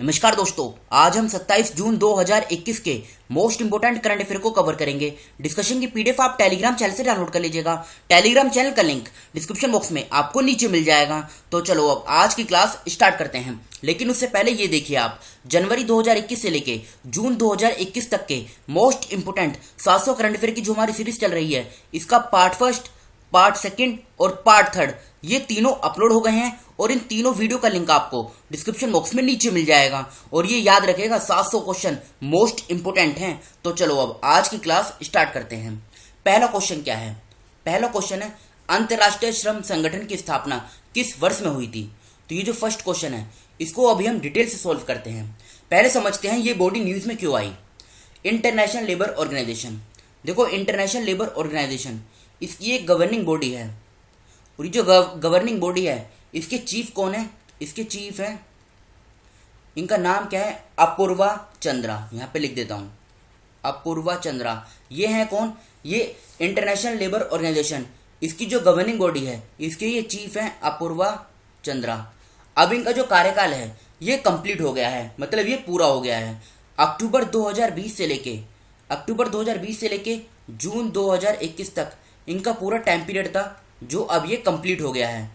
नमस्कार दोस्तों, आज हम 27 जून 2021 के मोस्ट इंपोर्टेंट करंट अफेयर को कवर करेंगे। डिस्कशन की पीडीएफ आप टेलीग्राम चैनल से डाउनलोड कर लीजिएगा। टेलीग्राम चैनल का लिंक डिस्क्रिप्शन बॉक्स में आपको नीचे मिल जाएगा। तो चलो अब आज की क्लास स्टार्ट करते हैं, लेकिन उससे पहले ये देखिए आप जनवरी 2021 से लेके जून 2021 तक के मोस्ट इंपोर्टेंट 700 करंट अफेयर की जो हमारी सीरीज चल रही है, इसका पार्ट फर्स्ट, पार्ट सेकंड और पार्ट थर्ड ये तीनों अपलोड हो गए हैं और इन तीनों वीडियो का लिंक आपको डिस्क्रिप्शन बॉक्स में नीचे मिल जाएगा। और ये याद रखेगा 700 क्वेश्चन मोस्ट इंपोर्टेंट हैं। तो चलो अब आज की क्लास स्टार्ट करते हैं। पहला क्वेश्चन क्या है? पहला क्वेश्चन है अंतर्राष्ट्रीय श्रम संगठन की स्थापना किस वर्ष में हुई थी? तो ये जो फर्स्ट क्वेश्चन है इसको अभी हम डिटेल से सॉल्व करते हैं। पहले समझते हैं ये बॉडी न्यूज में क्यों आई। इंटरनेशनल लेबर ऑर्गेनाइजेशन, देखो इंटरनेशनल लेबर ऑर्गेनाइजेशन इसकी एक गवर्निंग बॉडी है और ये जो गवर्निंग बॉडी है इसके चीफ कौन है? इसके चीफ है, इनका नाम क्या है? अपूर्वा चंद्रा। यहाँ पे लिख देता हूँ अपूर्वा चंद्रा। ये है कौन? ये इंटरनेशनल लेबर ऑर्गेनाइजेशन इसकी जो गवर्निंग बॉडी है इसके ये चीफ है अपूर्वा चंद्रा। अब इनका जो कार्यकाल है ये कंप्लीट हो गया है, मतलब ये पूरा हो गया है। अक्टूबर 2020 से लेके जून 2021 तक इनका पूरा टाइम पीरियड था, जो अब ये कंप्लीट हो गया है।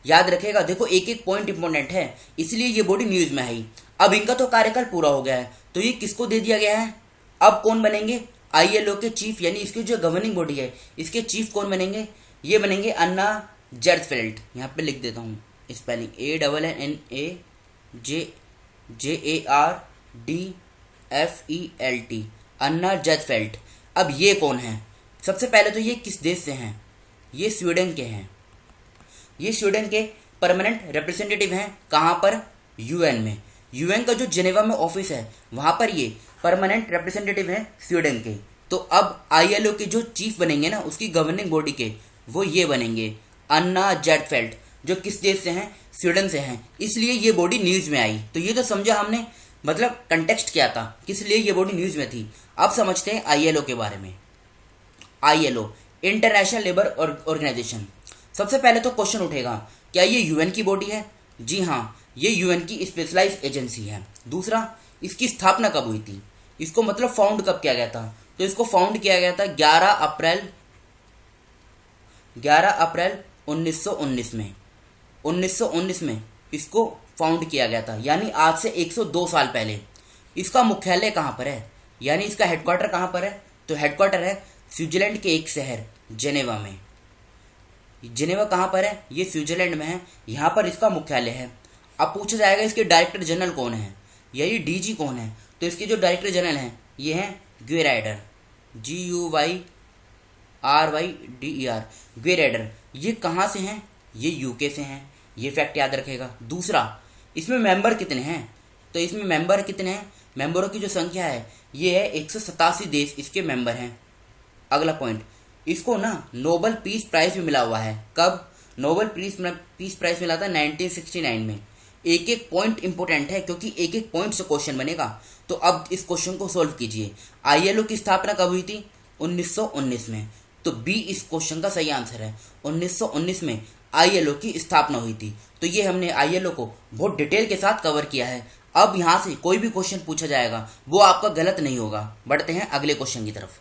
याद रखेगा, देखो एक एक पॉइंट इंपॉर्टेंट है, इसलिए ये बॉडी न्यूज में आई। अब इनका तो कार्यकाल पूरा हो गया है, तो ये किसको दे दिया गया है? अब कौन बनेंगे? आईएलओ के चीफ, यानी इसकी जो गवर्निंग बॉडी है इसके चीफ कौन बनेंगे? ये बनेंगे अन्ना जर्सफेल्ड। यहाँ पे लिख देता हूँ स्पेलिंग ANNAJARDFELT, अन्ना जर्सफेल्ड। अब ये कौन है? सबसे पहले तो ये किस देश से हैं? ये स्वीडन के हैं। ये स्वीडन के परमानेंट रिप्रेजेंटेटिव हैं। कहाँ पर? यूएन में। यूएन का जो जेनेवा में ऑफिस है वहाँ पर ये परमानेंट रिप्रेजेंटेटिव हैं स्वीडन के। तो अब आईएलओ के जो चीफ बनेंगे ना उसकी गवर्निंग बॉडी के, वो ये बनेंगे अन्ना जेटफेल्ट, जो किस देश से हैं? स्वीडन से हैं। इसलिए ये बॉडी न्यूज में आई। तो ये तो समझा हमने, मतलब कंटेक्स्ट क्या था, किस लिए ये बॉडी न्यूज में थी। अब समझते हैं आईएलओ के बारे में। ILO International Labour Organisation. सबसे पहले तो क्वेश्चन उठेगा, क्या ये यूएन की बॉडी है? जी हाँ, ये यूएन की स्पेशलाइज एजेंसी है। दूसरा, इसकी स्थापना कब हुई थी? इसको मतलब फाउंड कब किया गया था? तो इसको फाउंड किया गया था 11 अप्रैल 1919 में। 1919 में इसको फाउंड किया गया था, यानी आज से 102 साल पहले। इसका मुख्यालय कहाँ पर है, यानी इसका हेडक्वार्टर कहाँ पर है? तो हेडक्वार्टर है स्विट्जरलैंड के एक शहर जेनेवा में। जेनेवा कहाँ पर है? ये स्विट्जरलैंड में है। यहाँ पर इसका मुख्यालय है। अब पूछा जाएगा इसके डायरेक्टर जनरल कौन है, या ये डीजी कौन है? तो इसके जो डायरेक्टर जनरल हैं ये हैं ग्वेराइडर, GUYRYDER, ग्वेराइडर। ये कहाँ से हैं? ये यूके से हैं। ये फैक्ट याद रखेगा। दूसरा, इसमें मेंबर कितने हैं? तो इसमें मेंबर कितने हैं? मेंबरों की जो संख्या है ये है 187 देश इसके मेंबर हैं। अगला पॉइंट, इसको ना नोबेल पीस प्राइज भी मिला हुआ है। कब? नोबेल पीस प्राइज मिला था 1969 में। एक एक पॉइंट इंपोर्टेंट है क्योंकि एक एक पॉइंट से क्वेश्चन बनेगा। तो अब इस क्वेश्चन को सोल्व कीजिए। आईएलओ की स्थापना कब हुई थी? 1919 में। तो बी इस क्वेश्चन का सही आंसर है। 1919 में आईएलओ की स्थापना हुई थी। तो ये हमने आईएलओ को बहुत डिटेल के साथ कवर किया है। अब यहाँ से कोई भी क्वेश्चन पूछा जाएगा वो आपका गलत नहीं होगा। बढ़ते हैं अगले क्वेश्चन की तरफ।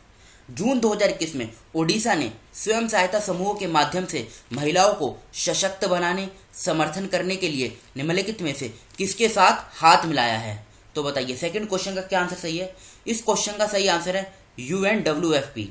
जून 2021 में ओडिशा ने स्वयं सहायता समूहों के माध्यम से महिलाओं को सशक्त बनाने, समर्थन करने के लिए निम्नलिखित में से किसके साथ हाथ मिलाया है? तो बताइए सेकंड क्वेश्चन का क्या आंसर सही है? इस क्वेश्चन का सही आंसर है UNWFP।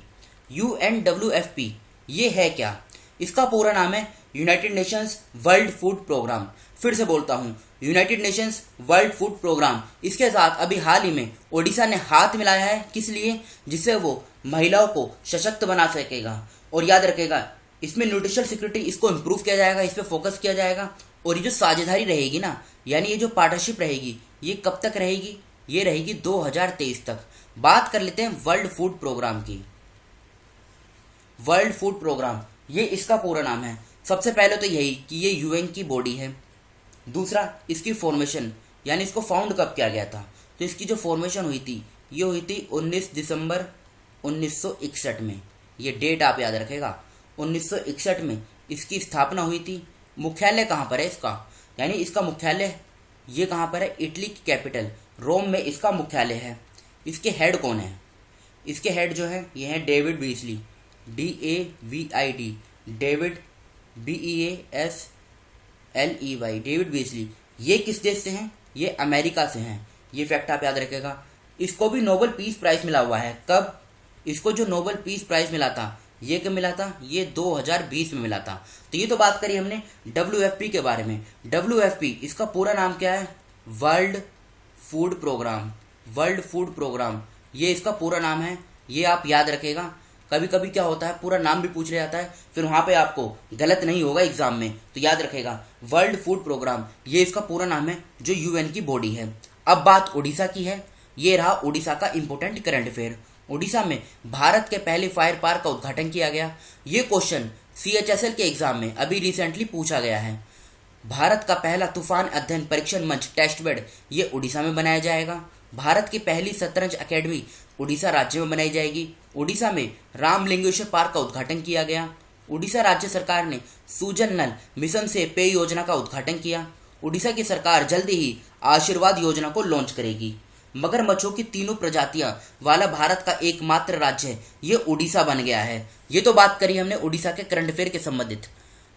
UNWFP ये है क्या? इसका पूरा नाम है United Nations World Food Programme. फिर से बोलता हूँ, United Nations World Food Programme. इसके साथ अभी हाल ही में ओडिशा ने हाथ मिलाया है। किस लिए? जिससे वो महिलाओं को सशक्त बना सकेगा। और याद रखेगा, इसमें न्यूट्रिशनल सिक्योरिटी इसको इम्प्रूव किया जाएगा, इस पर फोकस किया जाएगा। और ये जो साझेदारी रहेगी ना, यानी ये जो पार्टनरशिप रहेगी, ये कब तक रहेगी? ये रहेगी 2023 तक। बात कर लेते हैं वर्ल्ड फूड प्रोग्राम की। वर्ल्ड फूड प्रोग्राम ये इसका पूरा नाम है। सबसे पहले तो यही कि ये यूएन की बॉडी है। दूसरा, इसकी फॉर्मेशन, यानी इसको फाउंड कब किया गया था? तो इसकी जो फॉर्मेशन हुई थी ये हुई थी 19 दिसंबर 1961 में। ये डेट आप याद रखेगा। 1961 में इसकी स्थापना हुई थी। मुख्यालय कहाँ पर है इसका? यानी इसका मुख्यालय ये कहाँ पर है? इटली की कैपिटल रोम में इसका मुख्यालय है। इसके हेड कौन है? इसके हेड जो है ये है David Beasley, DAVID, David BEASLEY, David Beasley. ये किस देश से हैं? ये अमेरिका से हैं। ये फैक्ट आप याद रखेगा। इसको भी नोबेल पीस प्राइज मिला हुआ है। कब? इसको जो नोबेल पीस प्राइज मिला था ये कब मिला था? ये 2020 में मिला था। तो ये तो बात करी हमने WFP के बारे में। WFP इसका पूरा नाम क्या है? World Food Programme. World Food Programme ये इसका पूरा नाम है। ये आप याद रखेगा। कभी कभी क्या होता है पूरा नाम भी पूछ लिया जाता है, फिर वहां पे आपको गलत नहीं होगा एग्जाम में, तो याद रखेगा वर्ल्ड फूड प्रोग्राम ये इसका पूरा नाम है, जो UN की बॉडी है। अब बात उड़ीसा की है। ये रहा उड़ीसा का इंपोर्टेंट करंट अफेयर। उड़ीसा में भारत के पहले फायर पार्क का उद्घाटन किया गया। ये क्वेश्चन CHSL के एग्जाम में अभी रिसेंटली पूछा गया है। भारत का पहला तूफान अध्ययन परीक्षण मंच टेस्ट बेड ये उड़ीसा में बनाया जाएगा। भारत की पहली शतरंज अकेडमी उड़ीसा राज्य में बनाई जाएगी। उड़ीसा में रामलिंगेश्वर पार्क का उद्घाटन किया गया। उड़ीसा राज्य सरकार ने सूजल नल मिशन से पेय योजना का उद्घाटन किया। उड़ीसा की सरकार जल्दी ही आशीर्वाद योजना को लॉन्च करेगी। मगरमच्छों की तीनों प्रजातियां वाला भारत का एकमात्र राज्य है, ये उड़ीसा बन गया है। ये तो बात करी हमने उड़ीसा के करंट अफेयर के संबंधित।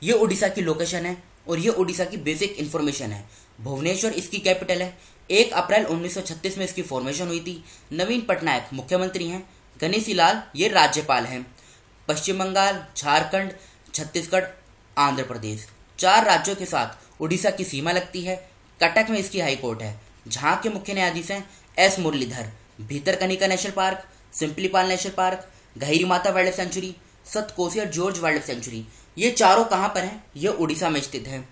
ये उड़ीसा की लोकेशन है और ये उड़ीसा की बेसिक इन्फॉर्मेशन है। भुवनेश्वर इसकी कैपिटल है। 1 अप्रैल 1936 में इसकी फॉर्मेशन हुई थी। नवीन पटनायक मुख्यमंत्री हैं। गणेशी लाल ये राज्यपाल हैं। पश्चिम बंगाल, झारखंड, छत्तीसगढ़, आंध्र प्रदेश 4 राज्यों के साथ उड़ीसा की सीमा लगती है। कटक में इसकी हाई कोर्ट है। जहाँ के मुख्य न्यायाधीश हैं S Muralidhar. Bhitarkanika national park, Similipal national park, Gahirmatha wild life sanctuary, सतकोसी और जॉर्ज वाइल्ड लाइफ सेंचुरी ये चारों कहाँ पर हैं? ये उड़ीसा में स्थित है।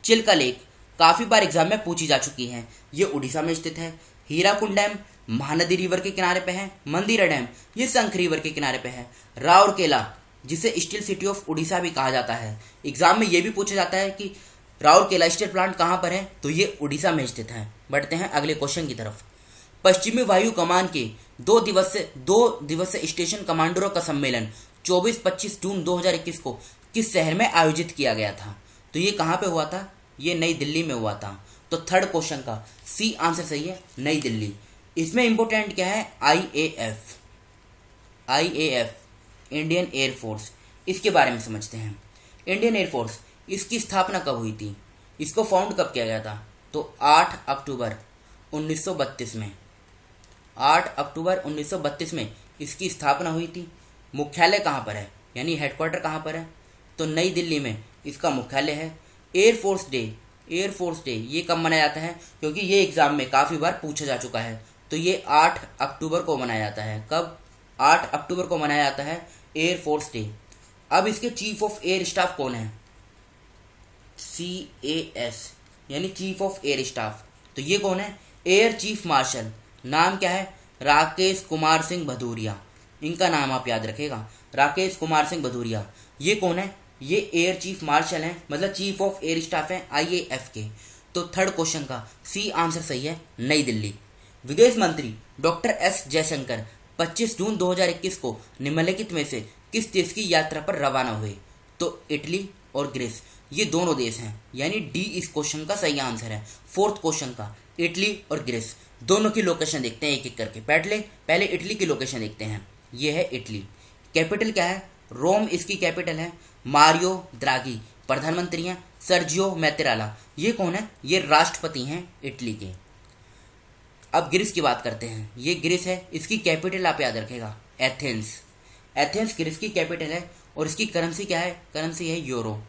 चिल्का लेक काफ़ी बार एग्जाम में पूछी जा चुकी है। ये उड़ीसा में स्थित है। हीराकुंड डैम महानदी रिवर के किनारे पे है। मंदिरा डैम ये शंख रिवर के किनारे पे है। राउरकेला जिसे स्टील सिटी ऑफ उड़ीसा भी कहा जाता है। एग्जाम में ये भी पूछा जाता है कि राउरकेला स्टील प्लांट कहाँ पर है, तो ये उड़ीसा में स्थित है। बढ़ते हैं अगले क्वेश्चन की तरफ। पश्चिमी वायु कमान के 2 दिवसीय स्टेशन कमांडरों का सम्मेलन 24-25 जून 2021 को किस शहर में आयोजित किया गया था? तो ये कहाँ पे हुआ था? ये नई दिल्ली में हुआ था। तो थर्ड क्वेश्चन का C आंसर सही है, नई दिल्ली। इसमें इंपोर्टेंट क्या है? IAF इंडियन एयरफोर्स, इसके बारे में समझते हैं। इंडियन एयरफोर्स इसकी स्थापना कब हुई थी? इसको फाउंड कब किया गया था? तो 8 अक्टूबर 1932 में। 8 अक्टूबर 1932 में इसकी स्थापना हुई थी। मुख्यालय कहाँ पर है, यानी हेडक्वार्टर कहाँ पर है? तो नई दिल्ली में इसका मुख्यालय है। एयरफोर्स डे ये कब मनाया जाता है? क्योंकि ये एग्जाम में काफ़ी बार पूछा जा चुका है। तो ये 8 अक्टूबर को मनाया जाता है। कब? 8 अक्टूबर को मनाया जाता है एयरफोर्स डे। अब इसके चीफ ऑफ एयर स्टाफ कौन है? CAS यानी चीफ ऑफ एयर स्टाफ। तो ये कौन है? Air chief marshal. नाम क्या है? राकेश कुमार सिंह भदौरिया। इनका नाम आप याद रखेगा, राकेश कुमार सिंह भदौरिया। ये कौन है? ये एयर चीफ मार्शल हैं, मतलब चीफ ऑफ एयर स्टाफ हैं IAF के। तो थर्ड क्वेश्चन का C आंसर सही है, नई दिल्ली। विदेश मंत्री डॉक्टर S जयशंकर 25 जून 2021 को निम्नलिखित में से किस देश की यात्रा पर रवाना हुए? तो इटली और ग्रीस ये दोनों देश हैं, यानी D इस क्वेश्चन का सही आंसर है। फोर्थ क्वेश्चन का इटली और ग्रीस दोनों की लोकेशन देखते हैं एक एक करके। पहले इटली की लोकेशन देखते हैं। ये है इटली। कैपिटल क्या है? रोम इसकी कैपिटल है। मारियो द्रागी प्रधानमंत्री हैं। सर्जियो मैत्रेला ये कौन है? ये राष्ट्रपति हैं इटली के। अब ग्रीस की बात करते हैं। ये ग्रीस है, इसकी कैपिटल आप याद रखेगा एथेंस। एथेंस ग्रीस की कैपिटल है और इसकी करेंसी क्या है? करेंसी है यूरो।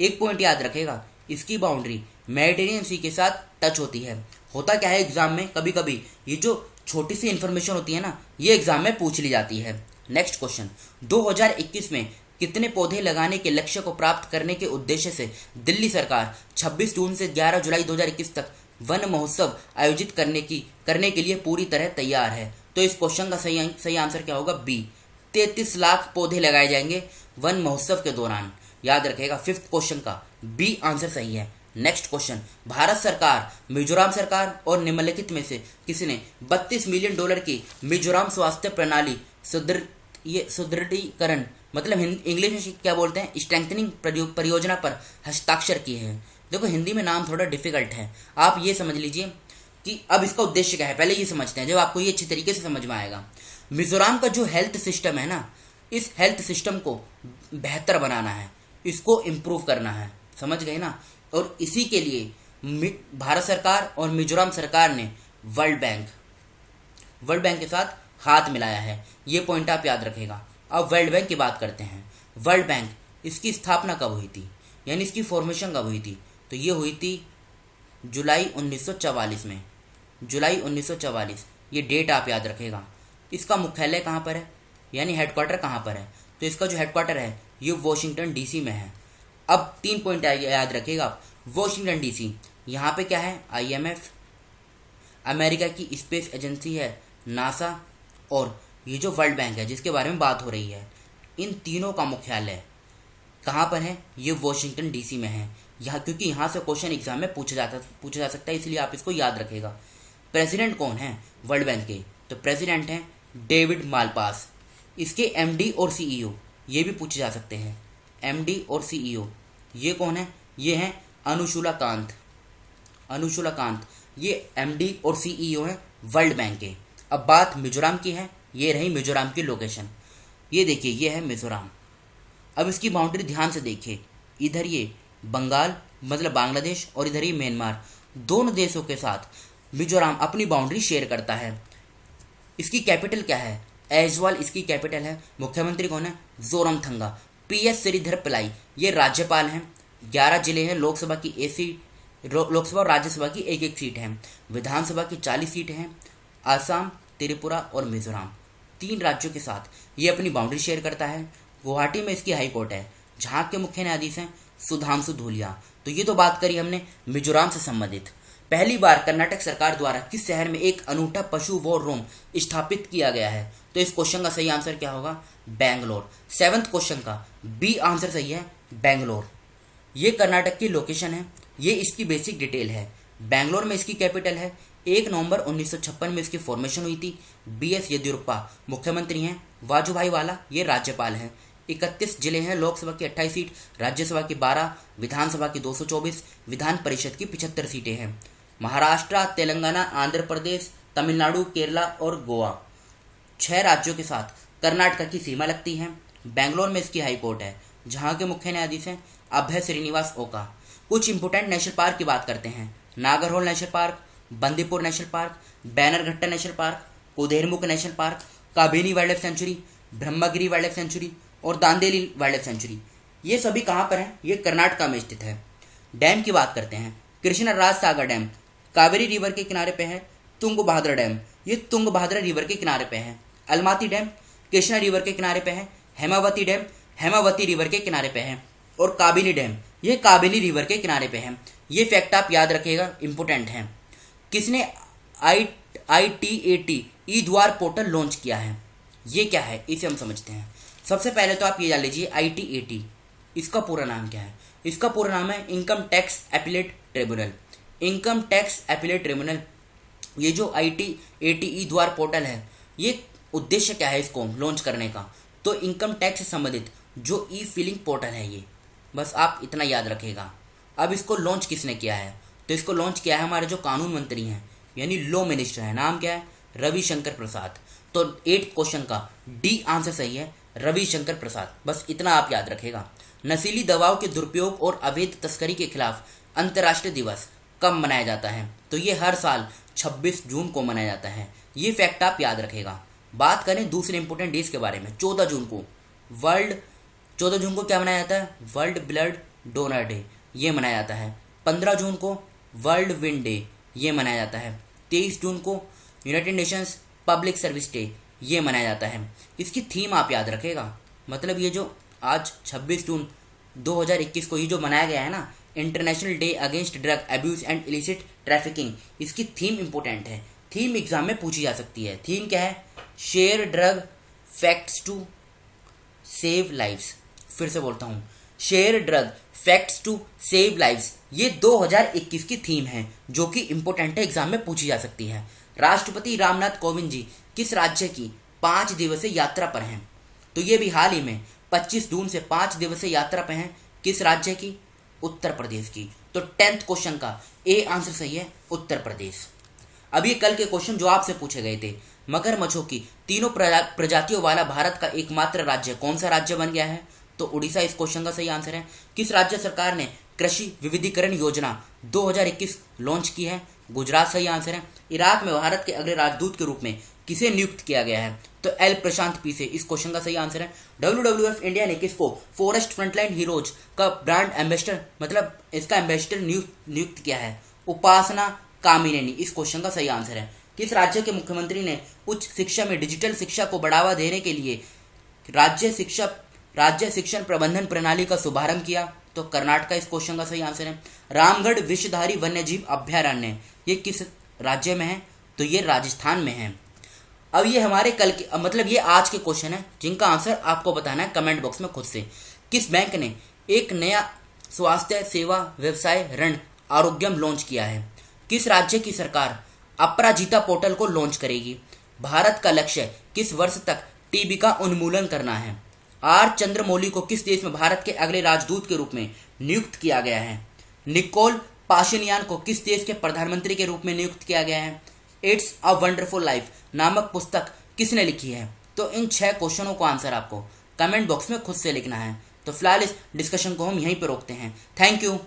एक पॉइंट याद रखेगा, इसकी बाउंड्री मेडिटेरियन सी के साथ टच होती है। होता क्या है एग्जाम में कभी कभी ये जो छोटी सी इन्फॉर्मेशन होती है ना, ये एग्जाम में पूछ ली जाती है। नेक्स्ट क्वेश्चन, 2021 में कितने पौधे लगाने के लक्ष्य को प्राप्त करने के उद्देश्य से दिल्ली सरकार 26 जून से 11 जुलाई 2021 तक वन महोत्सव आयोजित करने के लिए पूरी तरह तैयार है? तो इस क्वेश्चन का सही आंसर क्या होगा? B 33 लाख पौधे लगाए जाएंगे वन महोत्सव के दौरान। याद रखेगा फिफ्थ क्वेश्चन का B आंसर सही है। नेक्स्ट क्वेश्चन, भारत सरकार, मिजोरम सरकार और निम्नलिखित में से किसने $32 मिलियन की मिजोरम स्वास्थ्य प्रणाली सुदृढ़ीकरण मतलब इंग्लिश में क्या बोलते हैं, स्ट्रेंथनिंग परियोजना पर हस्ताक्षर किए हैं? देखो हिंदी में नाम थोड़ा डिफिकल्ट है, आप ये समझ लीजिए कि अब इसका उद्देश्य क्या है, पहले ये समझते हैं, जब आपको ये अच्छी तरीके से समझ में आएगा। मिजोरम का जो हेल्थ सिस्टम है ना, इस हेल्थ सिस्टम को बेहतर बनाना है, इसको इम्प्रूव करना है, समझ गए ना। और इसी के लिए भारत सरकार और मिजोरम सरकार ने वर्ल्ड बैंक के साथ हाथ मिलाया है। ये पॉइंट आप याद रखेगा। अब वर्ल्ड बैंक की बात करते हैं। वर्ल्ड बैंक, इसकी स्थापना कब हुई थी, यानी इसकी फॉर्मेशन कब हुई थी, तो ये हुई थी जुलाई 1944 में। जुलाई 1944, ये डेट आप याद रखेगा। इसका मुख्यालय कहाँ पर है, यानी हेडक्वार्टर कहाँ पर है, तो इसका जो हेडक्वार्टर है ये वॉशिंगटन डीसी में है। अब 3 पॉइंट याद रखिएगा आप। वॉशिंगटन डीसी, यहाँ पे क्या है, IMF, अमेरिका की स्पेस एजेंसी है नासा, और ये जो वर्ल्ड बैंक है जिसके बारे में बात हो रही है, इन तीनों का मुख्यालय कहाँ पर है, ये वॉशिंगटन डीसी में है। यहाँ क्योंकि यहाँ से क्वेश्चन एग्जाम में पूछा जा सकता है, इसलिए आप इसको याद रखेगा। प्रेसिडेंट कौन है वर्ल्ड बैंक के, तो प्रेसिडेंट हैं डेविड मालपास। इसके MD और CEO ये भी पूछे जा सकते हैं। MD और CEO ये कौन है, ये हैं अनुशुला कांत, ये MD और CEO हैं वर्ल्ड बैंक के। अब बात मिजोरम की है, ये रही मिजोरम की लोकेशन। ये देखिए, ये है मिजोरम। अब इसकी बाउंड्री ध्यान से देखिए, इधर ये बंगाल मतलब बांग्लादेश, और इधर ये म्यांमार, दोनों देशों के साथ मिजोरम अपनी बाउंड्री शेयर करता है। इसकी कैपिटल क्या है, ऐजवाल इसकी कैपिटल है। मुख्यमंत्री कौन है, जोरमथंगा। PS श्रीधर पिल्लाई ये राज्यपाल हैं। 11 जिले हैं, लोकसभा और राज्यसभा की एक सीट है। विधानसभा की 40 सीट हैं। आसाम, त्रिपुरा और मिजोरम, 3 राज्यों के साथ ये अपनी बाउंड्री शेयर करता है। गुवाहाटी में इसकी हाई कोर्ट है, जहाँ के मुख्य न्यायाधीश हैं सुधांशु धूलिया। तो ये तो बात करी हमने मिजोरम से संबंधित। पहली बार कर्नाटक सरकार द्वारा किस शहर में एक अनूठा पशु वॉर रूम स्थापित किया गया है, तो इस क्वेश्चन का सही आंसर क्या होगा, बेंगलोर। 7th क्वेश्चन का B आंसर सही है, बेंगलोर। ये कर्नाटक की लोकेशन है, ये इसकी बेसिक डिटेल है। बेंगलोर में इसकी कैपिटल है। 1 नवंबर 1956 में इसकी फॉर्मेशन हुई थी। BS येदियुरप्पा मुख्यमंत्री हैं। वाजुभाई वाला ये राज्यपाल हैं। 31 जिले हैं, लोकसभा की 28 सीट, राज्यसभा की 12, विधानसभा की 224, विधान परिषद की 75 सीटें हैं। महाराष्ट्र, तेलंगाना, आंध्र प्रदेश, तमिलनाडु, केरला और गोवा, 6 राज्यों के साथ कर्नाटक की सीमा लगती है। बेंगलोर में इसकी हाई कोर्ट है, जहाँ के मुख्य न्यायाधीश हैं अभय श्रीनिवास ओका। कुछ इंपोर्टेंट नेशनल पार्क की बात करते हैं। Nagarhole national park, Bandipur national park, Bannerghatta national park, Kudremukh national park, Kabini wild life sanctuary, Brahmagiri wild life sanctuary और दांदेली वाइल्ड लाइफ सेंचुरी। ये सभी कहाँ पर हैं, ये कर्नाटक में स्थित है। डैम की बात करते हैं। कृष्णराज सागर डैम कावेरी रिवर के किनारे पे है। तुंगभद्रा डैम ये तुंगभद्रा रिवर के किनारे पे है। अलमाती डैम कृष्णा रिवर के किनारे पे है। हेमावती डैम हेमावती रिवर के किनारे पे है। और काबिनी डैम ये काबिनी रिवर के किनारे पे है। ये फैक्ट आप याद रखिएगा, इंपोर्टेंट है। किसने ITAT ई द्वार पोर्टल लॉन्च किया है, ये क्या है, इसे हम समझते हैं। सबसे पहले तो आप ये जान लीजिए ITAT इसका पूरा नाम क्या है। इसका पूरा नाम है income tax appellate tribunal. Income tax appellate tribunal, ये जो ITAT ई द्वार पोर्टल है, ये उद्देश्य क्या है इसको लॉन्च करने का, तो इनकम टैक्स से संबंधित जो ई-फिलिंग पोर्टल है ये, बस आप इतना याद रखिएगा। अब इसको लॉन्च किसने किया है, तो इसको लॉन्च किया है हमारे जो कानून मंत्री हैं, यानी लॉ मिनिस्टर है, नाम क्या है, रविशंकर प्रसाद। तो 8th क्वेश्चन का D आंसर सही है, रविशंकर प्रसाद। बस इतना आप याद रखेगा। नशीली दवाओं के दुरुपयोग और अवैध तस्करी के खिलाफ अंतर्राष्ट्रीय दिवस कब मनाया जाता है, तो ये हर साल 26 जून को मनाया जाता है। ये फैक्ट आप याद रखेगा। बात करें दूसरे इंपोर्टेंट डेज के बारे में, 14 जून को क्या मनाया जाता है, वर्ल्ड ब्लड डोनर डे ये मनाया जाता है। 15 जून को वर्ल्ड विंड डे ये मनाया जाता है। 23 जून को United Nations public service day ये मनाया जाता है। इसकी थीम आप याद रखेगा, मतलब ये जो आज 26 जून 2021 को ये जो मनाया गया है ना, International Day against Drug Abuse and Illicit Trafficking, इसकी थीम इंपॉर्टेंट है। थीम एग्जाम में पूछी जा सकती है। थीम क्या है, share drug facts to save lives. फिर से बोलता हूँ, share drug facts to save lives, ये 2021 की थीम है जो कि इंपॉर्टेंट है, एग्जाम में पूछी जा सकती है। राष्ट्रपति रामनाथ कोविंद जी किस राज्य की 5 दिवसीय यात्रा पर हैं, तो ये भी हाल ही में 25 जून से 5 दिवसीय यात्रा पर हैं। किस राज्य की, उत्तर प्रदेश की। तो 10th क्वेश्चन का ए आंसर सही है उत्तर प्रदेश। अब ये कल के क्वेश्चन जो आपसे पूछे गए थे, मगरमच्छों की तीनों प्रजातियों वाला भारत का एकमात्र राज्य कौन सा राज्य बन गया है? तो उड़ीसा इस क्वेश्चन का सही आंसर है। किस राज्य सरकार ने कृषि विविधीकरण योजना 2021 लॉन्च की है? गुजरात सही आंसर है। इराक में भारत के अगले राजदूत के रूप में किसे नियुक्त किया गया है? तो एल प्रशांत पी से इस क्वेश्चन का सही आंसर है। WWF इंडिया ने किसको फॉरेस्ट फ्रंटलाइन हीरोज का ब्रांड एम्बेसडर मतलब इसका एम्बेसडर नियुक्त किया है? उपासना कामिनेनी इस क्वेश्चन का सही आंसर है। किस राज्य के मुख्यमंत्री ने उच्च शिक्षा में डिजिटल शिक्षा को बढ़ावा देने के लिए राज्य शिक्षण प्रबंधन प्रणाली का शुभारंभ किया? तो कर्नाटक इस क्वेश्चन का सही आंसर है। रामगढ़ विषधारी वन्यजीव अभ्यारण्य ये किस राज्य में है? तो ये राजस्थान में है। अब ये हमारे कल के मतलब ये आज के क्वेश्चन है जिनका आंसर आपको बताना है कमेंट बॉक्स में खुद से। किस बैंक ने एक नया स्वास्थ्य सेवा व्यवसाय ऋण आरोग्यम लॉन्च किया है? किस राज्य की सरकार अपराजिता पोर्टल को लॉन्च करेगी? भारत का लक्ष्य किस वर्ष तक टीबी का उन्मूलन करना है? आर चंद्रमौली को किस देश में भारत के अगले राजदूत के रूप में नियुक्त किया गया है? निकोल पाशिनियान को किस देश के प्रधानमंत्री के रूप में नियुक्त किया गया है? इट्स अ वंडरफुल लाइफ नामक पुस्तक किसने लिखी है? तो इन 6 क्वेश्चनों को आंसर आपको कमेंट बॉक्स में खुद से लिखना है। तो फिलहाल इस डिस्कशन को हम यहीं पर रोकते हैं। Thank you.